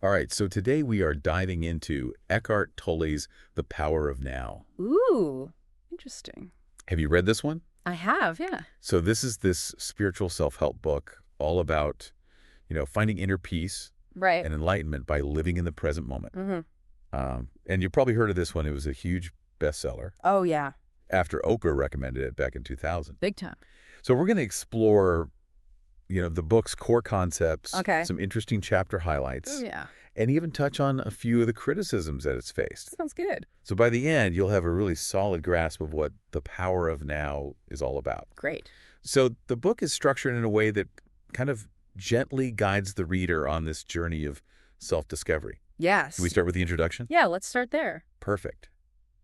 All right, so today we are diving into Eckhart Tolle's The Power of Now. Ooh, interesting. Have you read this one? I have, yeah. So this is this spiritual self-help book all about, finding inner peace Right. and enlightenment by living in the present moment. Mm-hmm. And you probably heard of this one. It was a huge bestseller Oh, yeah. after Oprah recommended it back in 2000. Big time. So we're going to explore, the book's core concepts, Okay. some interesting chapter Oh, highlights, yeah. and even touch on a few of the criticisms that it's faced. Sounds good. So by the end, you'll have a really solid grasp of what the power of now is all about. Great. So the book is structured in a way that kind of gently guides the reader on this journey of self-discovery. Yes. Can we start with the introduction? Yeah, let's start there. Perfect.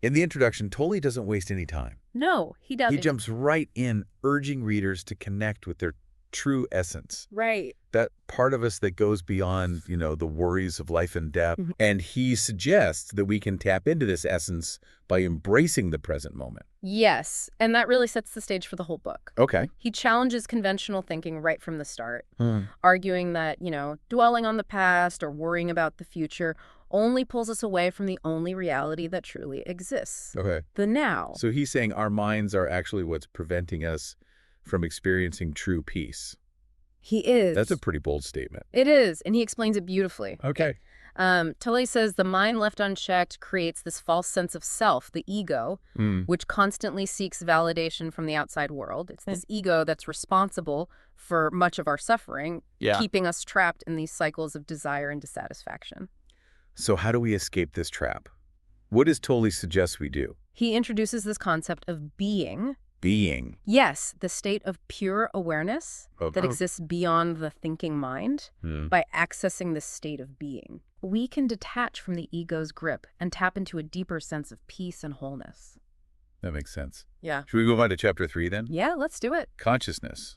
In the introduction, Tolle doesn't waste any time. No, he He doesn't. jumps right in, urging readers to connect with their true essence. Right. That part of us that goes beyond, the worries of life and death. Mhm. And he suggests that we can tap into this essence by embracing the present moment. Yes, and that really sets the stage for the whole book. Okay. He challenges conventional thinking right from the start, arguing that, dwelling on the past or worrying about the future only pulls us away from the only reality that truly exists, Okay. the now. So he's saying our minds are actually what's preventing us from experiencing true peace. He is. That's a pretty bold statement. It is, and he explains it beautifully. Okay. Tolle says the mind left unchecked creates this false sense of self, the ego, which constantly seeks validation from the outside world. It's this ego that's responsible for much of our suffering, keeping us trapped in these cycles of desire and dissatisfaction. So how do we escape this trap? What does Tolle suggest we do? He introduces this concept of being. Being. Yes, the state of pure awareness that Okay. exists beyond the thinking mind. By accessing this state of being, we can detach from the ego's grip and tap into a deeper sense of peace and wholeness. That makes sense. Yeah. Should we move on to chapter 3 then? Yeah, let's do it. Consciousness.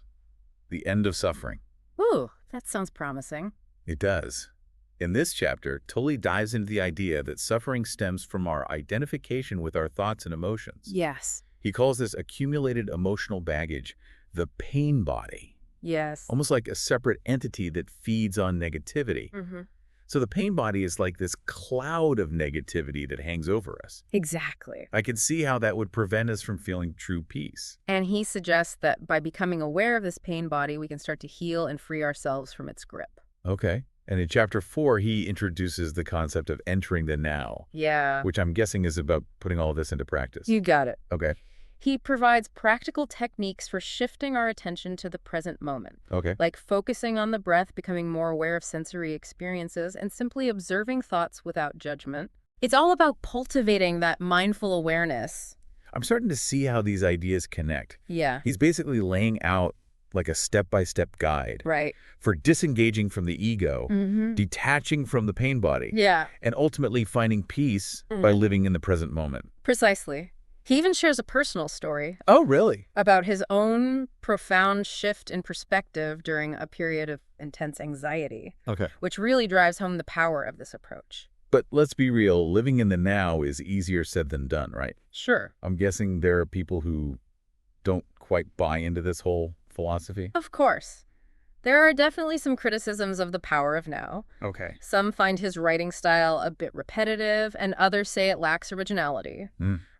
The end of suffering. Ooh, that sounds promising. It does. In this chapter, Tolle dives into the idea that suffering stems from our identification with our thoughts and emotions. Yes. He calls this accumulated emotional baggage the pain body, Yes. almost like a separate entity that feeds on negativity. So the pain body is like this cloud of negativity that hangs over us. Exactly. I can see how that would prevent us from feeling true peace. And he suggests that by becoming aware of this pain body, we can start to heal and free ourselves from its grip. Okay. And in chapter 4, he introduces the concept of entering the now, Yeah. which I'm guessing is about putting all of this into practice. You got it. Okay. He provides practical techniques for shifting our attention to the present moment, Okay. like focusing on the breath, becoming more aware of sensory experiences, and simply observing thoughts without judgment. It's all about cultivating that mindful awareness. I'm starting to see how these ideas connect. Yeah. He's basically laying out like a step-by-step guide Right. for disengaging from the ego, detaching from the pain body, Yeah. and ultimately finding peace by living in the present moment. Precisely. He even shares a personal story Oh, really? about his own profound shift in perspective during a period of intense anxiety, Okay. which really drives home the power of this approach. But let's be real, living in the now is easier said than done, right? Sure. I'm guessing there are people who don't quite buy into this whole philosophy. Of course. There are definitely some criticisms of the power of now. Okay. Some find his writing style a bit repetitive, and others say it lacks originality,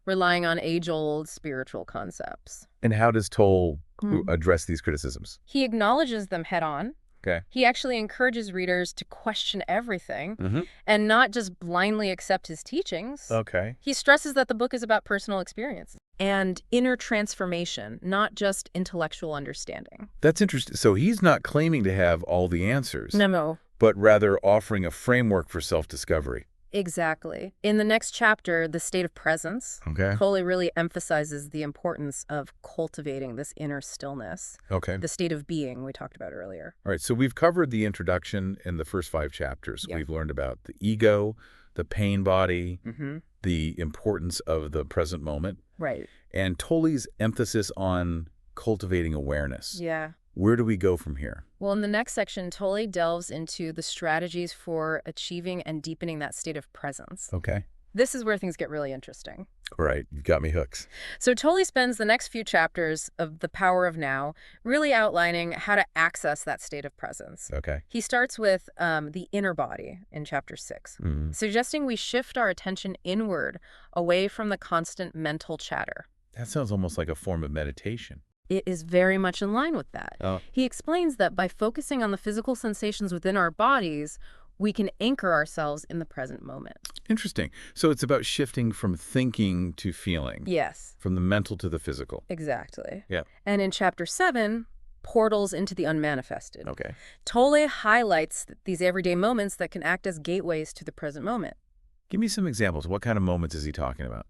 relying on age-old spiritual concepts. And how does Tolle address these criticisms? He acknowledges them head-on. Okay. He actually encourages readers to question everything and not just blindly accept his teachings. Okay. He stresses that the book is about personal experience and inner transformation, not just intellectual understanding. That's interesting. So he's not claiming to have all the answers, No. but rather offering a framework for self-discovery. Exactly. In the next chapter, The State of Presence, Okay. Tolle really emphasizes the importance of cultivating this inner stillness, Okay. the state of being we talked about earlier. All right. So we've covered the introduction in the first 5 chapters. Yeah. We've learned about the ego, the pain body, Mm-hmm. the importance of the present moment, Right. and Tolle's emphasis on cultivating awareness. Yeah. Where do we go from here? Well, in the next section, Tolle delves into the strategies for achieving and deepening that state of presence. Okay. This is where things get really interesting. Right. You've got me hooked. So Tolle spends the next few chapters of The Power of Now really outlining how to access that state of presence. Okay. He starts with the inner body in chapter 6, suggesting we shift our attention inward, away from the constant mental chatter. That sounds almost like a form of meditation. It is very much in line with that. Oh. He explains that by focusing on the physical sensations within our bodies, we can anchor ourselves in the present moment. Interesting. So it's about shifting from thinking to feeling. Yes. From the mental to the physical. Exactly. Yeah. And in chapter 7, Portals into the Unmanifested. Okay. Tolle highlights these everyday moments that can act as gateways to the present moment. Give me some examples. What kind of moments is he talking about?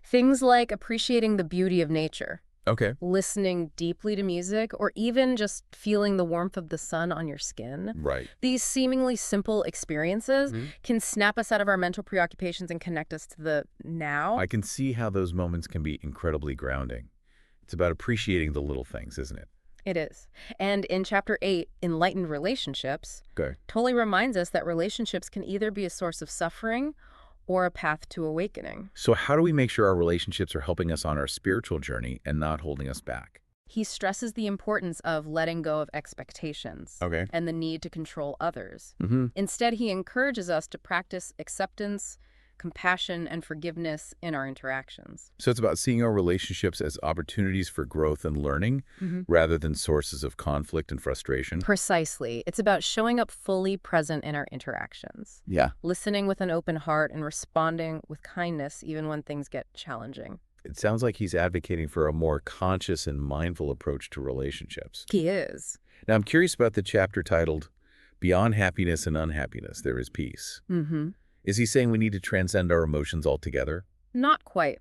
Things like appreciating the beauty of nature, Okay. listening deeply to music, or even just feeling the warmth of the sun on your skin. Right. These seemingly simple experiences can snap us out of our mental preoccupations and connect us to the now. I can see how those moments can be incredibly grounding. It's about appreciating the little things, isn't it? It is. And in chapter 8, Enlightened Relationships, Okay. Tolle reminds us that relationships can either be a source of suffering or a path to awakening. So how do we make sure our relationships are helping us on our spiritual journey and not holding us back? He stresses the importance of letting go of expectations Okay. and the need to control others. Mm-hmm. Instead, he encourages us to practice acceptance, compassion, and forgiveness in our interactions. So it's about seeing our relationships as opportunities for growth and learning rather than sources of conflict and frustration. Precisely. It's about showing up fully present in our interactions, Yeah. listening with an open heart and responding with kindness even when things get challenging. It sounds like he's advocating for a more conscious and mindful approach to relationships. He is. Now, I'm curious about the chapter titled, Beyond Happiness and Unhappiness, There is Peace. Is he saying we need to transcend our emotions altogether? Not quite.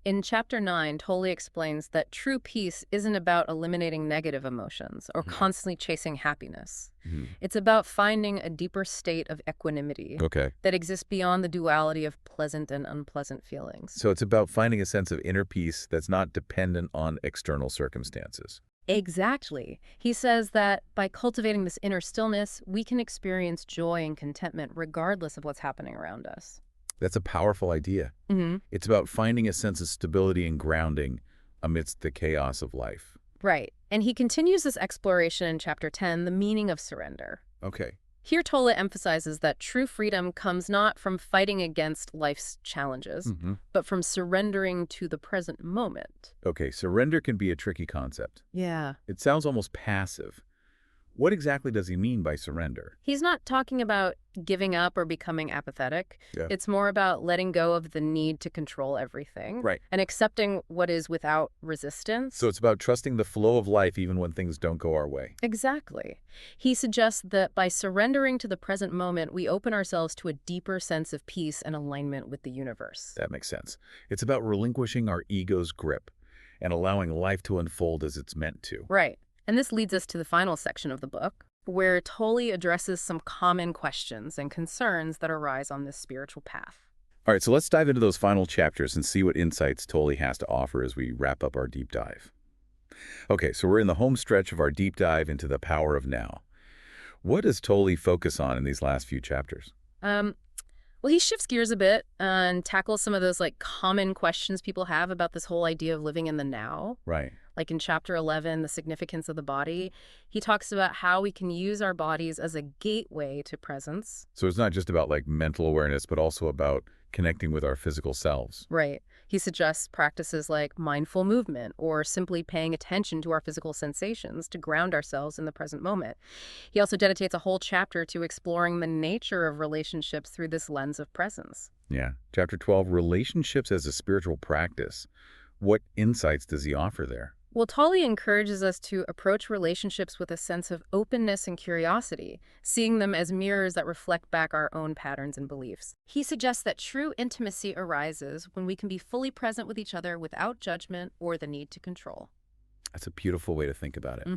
In chapter 9, Tolle explains that true peace isn't about eliminating negative emotions or constantly chasing happiness. It's about finding a deeper state of equanimity Okay. that exists beyond the duality of pleasant and unpleasant feelings. So it's about finding a sense of inner peace that's not dependent on external circumstances. Exactly. He says that by cultivating this inner stillness, we can experience joy and contentment regardless of what's happening around us. That's a powerful idea. It's about finding a sense of stability and grounding amidst the chaos of life. Right. And he continues this exploration in chapter 10, the meaning of surrender. Okay. Here, Tolle emphasizes that true freedom comes not from fighting against life's challenges, but from surrendering to the present moment. Okay, surrender can be a tricky concept. Yeah. It sounds almost passive. What exactly does he mean by surrender? He's not talking about giving up or becoming apathetic. Yeah. It's more about letting go of the need to control everything. Right. And accepting what is without resistance. So it's about trusting the flow of life even when things don't go our way. Exactly. He suggests that by surrendering to the present moment, we open ourselves to a deeper sense of peace and alignment with the universe. That makes sense. It's about relinquishing our ego's grip and allowing life to unfold as it's meant to. Right. And this leads us to the final section of the book, where Tolle addresses some common questions and concerns that arise on this spiritual path. All right, so let's dive into those final chapters and see what insights Tolle has to offer as we wrap up our deep dive. Okay, so we're in the home stretch of our deep dive into the power of now. What does Tolle focus on in these last few chapters? Well, he shifts gears a bit and tackles some of those common questions people have about this whole idea of living in the now. Right. Like in chapter 11, the significance of the body, he talks about how we can use our bodies as a gateway to presence. So it's not just about mental awareness, but also about connecting with our physical selves. Right. He suggests practices like mindful movement or simply paying attention to our physical sensations to ground ourselves in the present moment. He also dedicates a whole chapter to exploring the nature of relationships through this lens of presence. Yeah. Chapter 12, relationships as a spiritual practice. What insights does he offer there? Well, Tolle encourages us to approach relationships with a sense of openness and curiosity, seeing them as mirrors that reflect back our own patterns and beliefs. He suggests that true intimacy arises when we can be fully present with each other without judgment or the need to control. That's a beautiful way to think about it.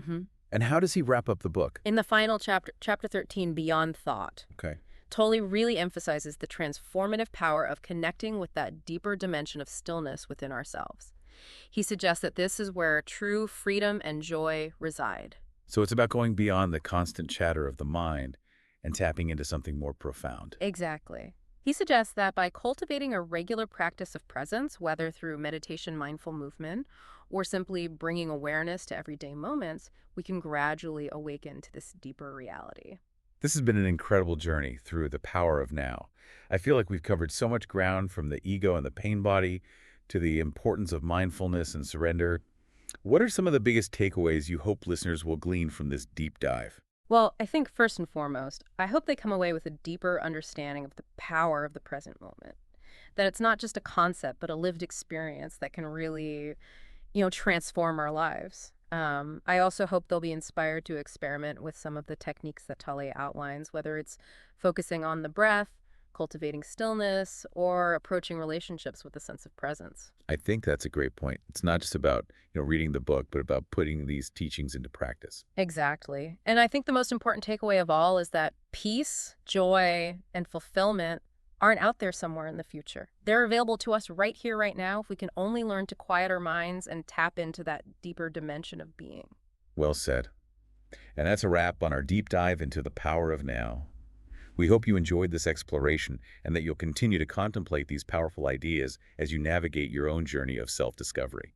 And how does he wrap up the book? In the final chapter, chapter 13, Beyond Thought, Okay. Tolle really emphasizes the transformative power of connecting with that deeper dimension of stillness within ourselves. He suggests that this is where true freedom and joy reside. So it's about going beyond the constant chatter of the mind and tapping into something more profound. Exactly. He suggests that by cultivating a regular practice of presence, whether through meditation, mindful movement, or simply bringing awareness to everyday moments, we can gradually awaken to this deeper reality. This has been an incredible journey through the power of now. I feel like we've covered so much ground from the ego and the pain body to the importance of mindfulness and surrender. What are some of the biggest takeaways you hope listeners will glean from this deep dive? Well, I think first and foremost, I hope they come away with a deeper understanding of the power of the present moment. That it's not just a concept, but a lived experience that can really, transform our lives. I also hope they'll be inspired to experiment with some of the techniques that Tolle outlines, whether it's focusing on the breath, cultivating stillness, or approaching relationships with a sense of presence. I think that's a great point. It's not just about, reading the book, but about putting these teachings into practice. Exactly. And I think the most important takeaway of all is that peace, joy, and fulfillment aren't out there somewhere in the future. They're available to us right here, right now, if we can only learn to quiet our minds and tap into that deeper dimension of being. Well said. And that's a wrap on our deep dive into the power of now. We hope you enjoyed this exploration and that you'll continue to contemplate these powerful ideas as you navigate your own journey of self-discovery.